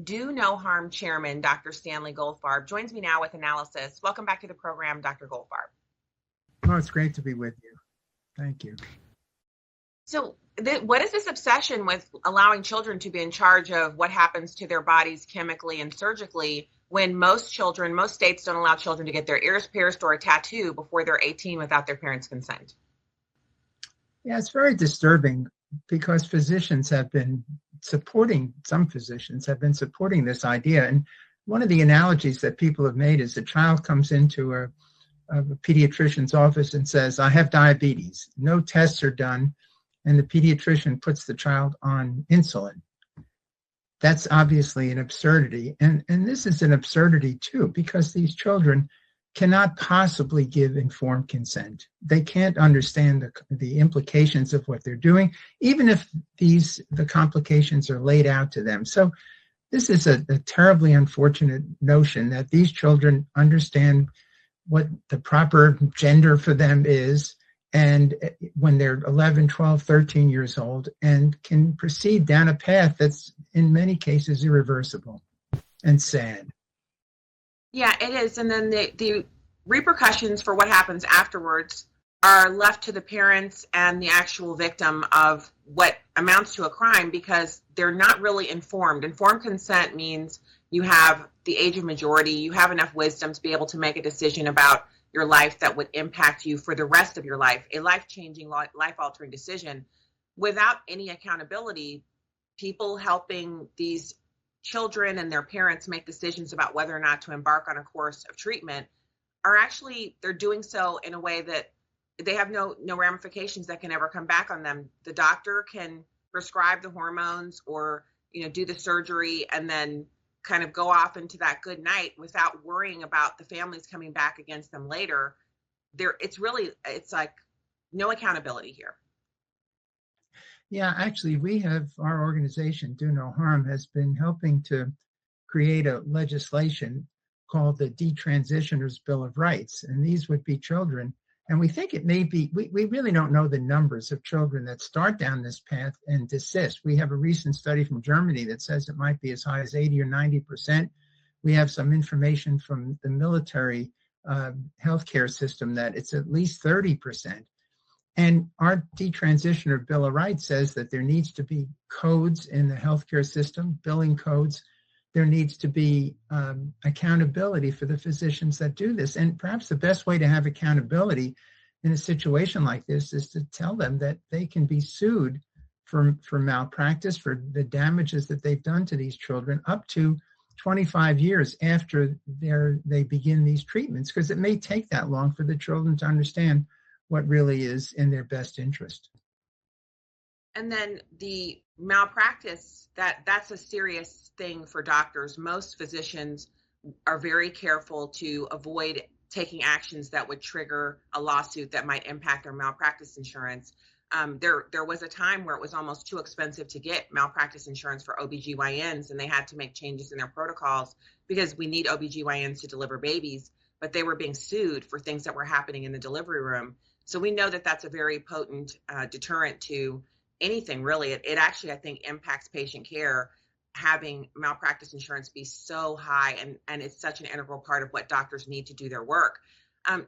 Do No Harm Chairman, Dr. Stanley Goldfarb, joins me now with analysis. Welcome back to the program, Dr. Goldfarb. Oh, it's great to be with you. Thank you. So, what is this obsession with allowing children to be in charge of what happens to their bodies chemically and surgically when most states don't allow children to get their ears pierced or a tattoo before they're 18 without their parents' consent? Yeah, it's very disturbing because some physicians have been supporting this idea. And one of the analogies that people have made is a child comes into a pediatrician's office and says, I have diabetes. No tests are done. And the pediatrician puts the child on insulin. That's obviously an absurdity. And this is an absurdity, too, because these children cannot possibly give informed consent. They can't understand the implications of what they're doing, even if the complications are laid out to them. So this is a terribly unfortunate notion that these children understand what the proper gender for them is, and when they're 11, 12, 13 years old, and can proceed down a path that's in many cases irreversible and sad. Yeah, it is. And then the repercussions for what happens afterwards are left to the parents and the actual victim of what amounts to a crime because they're not really informed. Informed consent means you have the age of majority, you have enough wisdom to be able to make a decision about your life that would impact you for the rest of your life, a life-changing, life-altering decision. Without any accountability, people helping these children and their parents make decisions about whether or not to embark on a course of treatment they're doing so in a way that they have no ramifications that can ever come back on them. The doctor can prescribe the hormones or, do the surgery and then kind of go off into that good night without worrying about the families coming back against them later. It's like no accountability here. Yeah, actually, our organization, Do No Harm, has been helping to create a legislation called the Detransitioners Bill of Rights. And these would be children. And we think it may be, we really don't know the numbers of children that start down this path and desist. We have a recent study from Germany that says it might be as high as 80 or 90%. We have some information from the military healthcare system that it's at least 30%. And our Detransitioner Bill of Rights says that there needs to be codes in the healthcare system, billing codes. There needs to be accountability for the physicians that do this. And perhaps the best way to have accountability in a situation like this is to tell them that they can be sued for malpractice, for the damages that they've done to these children up to 25 years after they begin these treatments, because it may take that long for the children to understand what really is in their best interest. And then the malpractice, that's a serious thing for doctors. Most physicians are very careful to avoid taking actions that would trigger a lawsuit that might impact their malpractice insurance. There was a time where it was almost too expensive to get malpractice insurance for OBGYNs, and they had to make changes in their protocols because we need OBGYNs to deliver babies, but they were being sued for things that were happening in the delivery room. So we know that that's a very potent deterrent to anything, really. It actually, I think, impacts patient care, having malpractice insurance be so high, and it's such an integral part of what doctors need to do their work.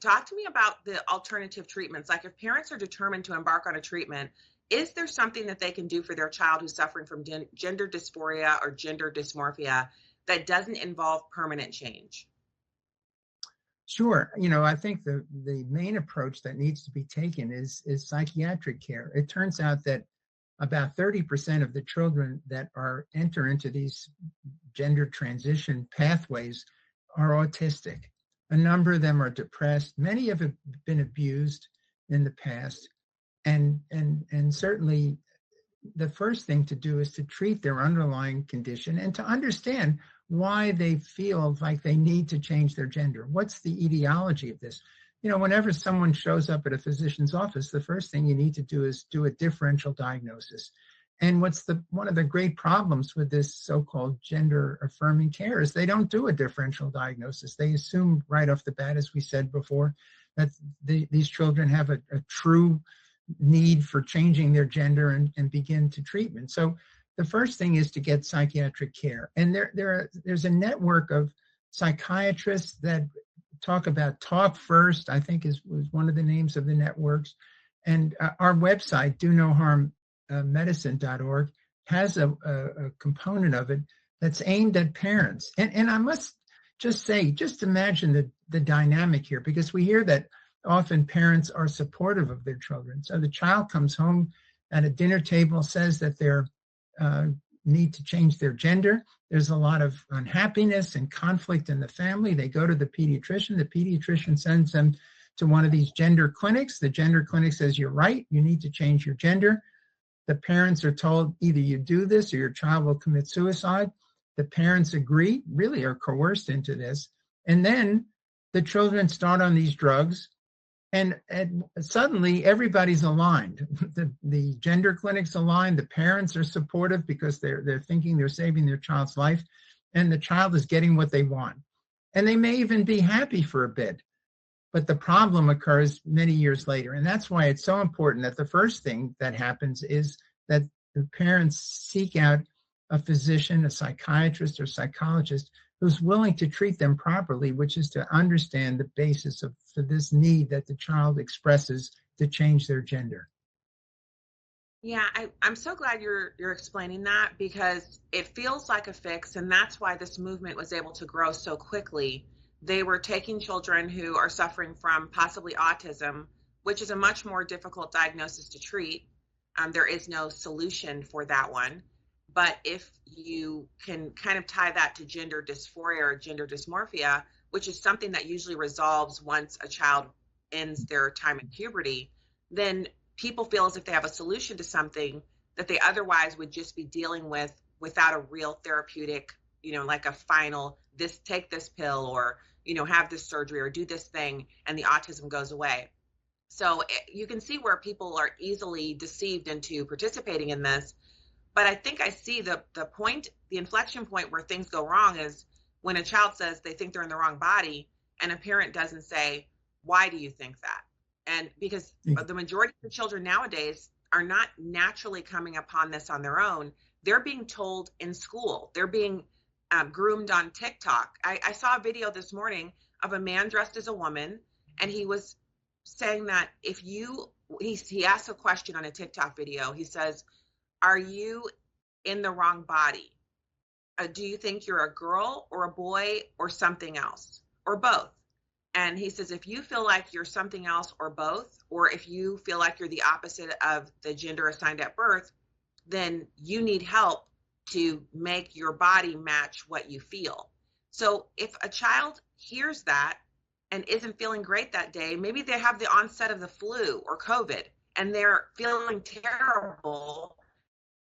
Talk to me about the alternative treatments. Like if parents are determined to embark on a treatment, is there something that they can do for their child who's suffering from gender dysphoria or gender dysmorphia that doesn't involve permanent change? Sure. I think the main approach that needs to be taken is psychiatric care. It turns out that about 30% of the children that enter into these gender transition pathways are autistic. A number of them are depressed. Many have been abused in the past. And certainly the first thing to do is to treat their underlying condition and to understand why they feel like they need to change their gender. What's the etiology of this? Whenever someone shows up at a physician's office, the first thing you need to do is do a differential diagnosis. And one of the great problems with this so-called gender-affirming care is they don't do a differential diagnosis. They assume right off the bat, as we said before, that these children have a true need for changing their gender and begin to treatment. So the first thing is to get psychiatric care. And there's a network of psychiatrists that talk about Talk First, I think was one of the names of the networks. And our website, donoharmmedicine.org, has a component of it that's aimed at parents. And I must just say, just imagine the dynamic here, because we hear that often parents are supportive of their children. So the child comes home at a dinner table, says that they need to change their gender. There's a lot of unhappiness and conflict in the family. They go to the pediatrician. The pediatrician sends them to one of these gender clinics. The gender clinic says, you're right, you need to change your gender. The parents are told either you do this or your child will commit suicide. The parents agree, really are coerced into this. And then the children start on these drugs, and suddenly everybody's aligned. The gender clinic's aligned, the parents are supportive because they're thinking they're saving their child's life, and the child is getting what they want. And they may even be happy for a bit, but the problem occurs many years later. And that's why it's so important that the first thing that happens is that the parents seek out a physician, a psychiatrist or psychologist who's willing to treat them properly, which is to understand the basis for this need that the child expresses to change their gender. Yeah, I'm so glad you're explaining that, because it feels like a fix, and that's why this movement was able to grow so quickly. They were taking children who are suffering from possibly autism, which is a much more difficult diagnosis to treat. There is no solution for that one. But if you can kind of tie that to gender dysphoria or gender dysmorphia, which is something that usually resolves once a child ends their time in puberty, then people feel as if they have a solution to something that they otherwise would just be dealing with without a real therapeutic, like a final, take this pill, or, have this surgery or do this thing, and the autism goes away. So you can see where people are easily deceived into participating in this. But I think I see the inflection point where things go wrong is when a child says they think they're in the wrong body, and a parent doesn't say, why do you think that? And because the majority of the children nowadays are not naturally coming upon this on their own. They're being told in school. They're being groomed on TikTok. I saw a video this morning of a man dressed as a woman, and he was saying that he asked a question on a TikTok video. He says, are you in the wrong body? Do you think you're a girl or a boy or something else or both? And he says, if you feel like you're something else or both, or if you feel like you're the opposite of the gender assigned at birth, then you need help to make your body match what you feel. So if a child hears that and isn't feeling great that day, maybe they have the onset of the flu or COVID and they're feeling terrible.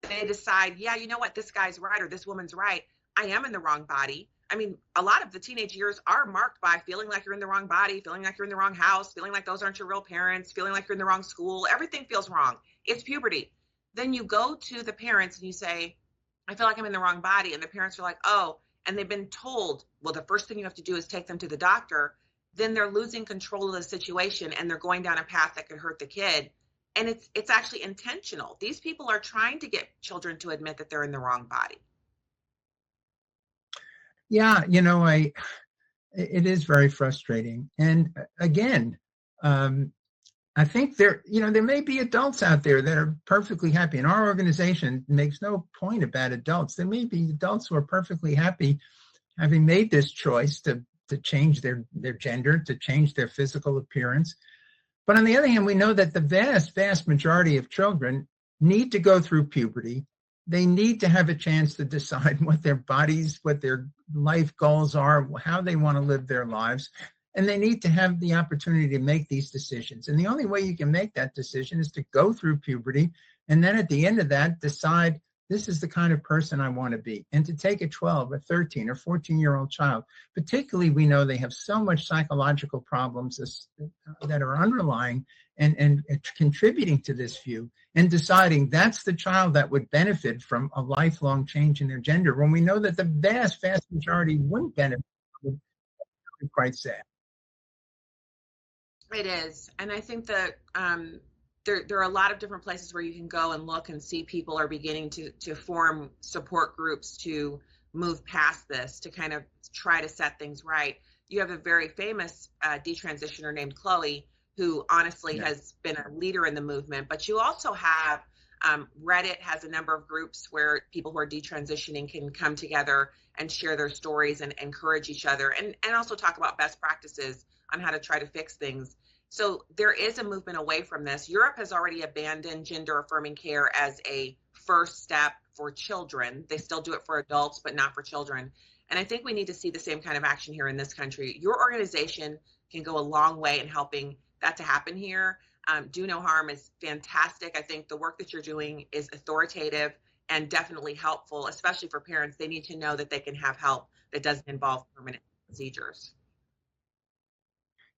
They decide, yeah, you know what, this guy's right or this woman's right. I am in the wrong body. I mean, a lot of the teenage years are marked by feeling like you're in the wrong body, feeling like you're in the wrong house, feeling like those aren't your real parents, feeling like you're in the wrong school. Everything feels wrong. It's puberty. Then you go to the parents and you say, I feel like I'm in the wrong body. And the parents are like, oh, and they've been told, well, the first thing you have to do is take them to the doctor. Then they're losing control of the situation and they're going down a path that could hurt the kid. And it's actually intentional. These people are trying to get children to admit that they're in the wrong body. Yeah, it is very frustrating. And again, I think there may be adults out there that are perfectly happy. And our organization makes no point about adults. There may be adults who are perfectly happy having made this choice to change their gender, to change their physical appearance. But on the other hand, we know that the vast, vast majority of children need to go through puberty. They need to have a chance to decide what their bodies, what their life goals are, how they want to live their lives. And they need to have the opportunity to make these decisions. And the only way you can make that decision is to go through puberty. And then at the end of that, decide, this is the kind of person I want to be. And to take a 12, a 13, or 14-year-old child, particularly we know they have so much psychological problems that are underlying and contributing to this view, and deciding that's the child that would benefit from a lifelong change in their gender, when we know that the vast, vast majority wouldn't benefit. Would be quite sad. It is. And I think that there are a lot of different places where you can go and look and see people are beginning to form support groups to move past this, to kind of try to set things right. You have a very famous detransitioner named Chloe, who honestly Yeah. has been a leader in the movement. But you also have Reddit has a number of groups where people who are detransitioning can come together and share their stories and encourage each other, and also talk about best practices on how to try to fix things. So there is a movement away from this. Europe has already abandoned gender affirming care as a first step for children. They still do it for adults, but not for children. And I think we need to see the same kind of action here in this country. Your organization can go a long way in helping that to happen here. Do No Harm is fantastic. I think the work that you're doing is authoritative and definitely helpful, especially for parents. They need to know that they can have help that doesn't involve permanent procedures.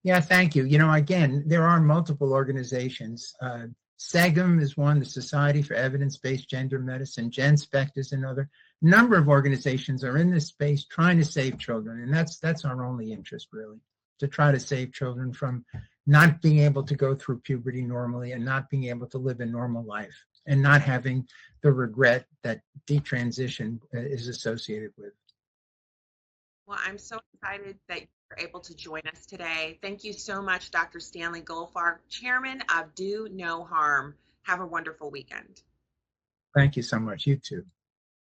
Yeah, thank you. Again, there are multiple organizations. SEGM is one, the Society for Evidence-Based Gender Medicine. GenSpect is another. Number of organizations are in this space trying to save children, and that's our only interest, really, to try to save children from not being able to go through puberty normally and not being able to live a normal life and not having the regret that detransition is associated with. Well, I'm so excited that you're able to join us today. Thank you so much, Dr. Stanley Goldfarb, Chairman of Do No Harm. Have a wonderful weekend. Thank you so much. You too.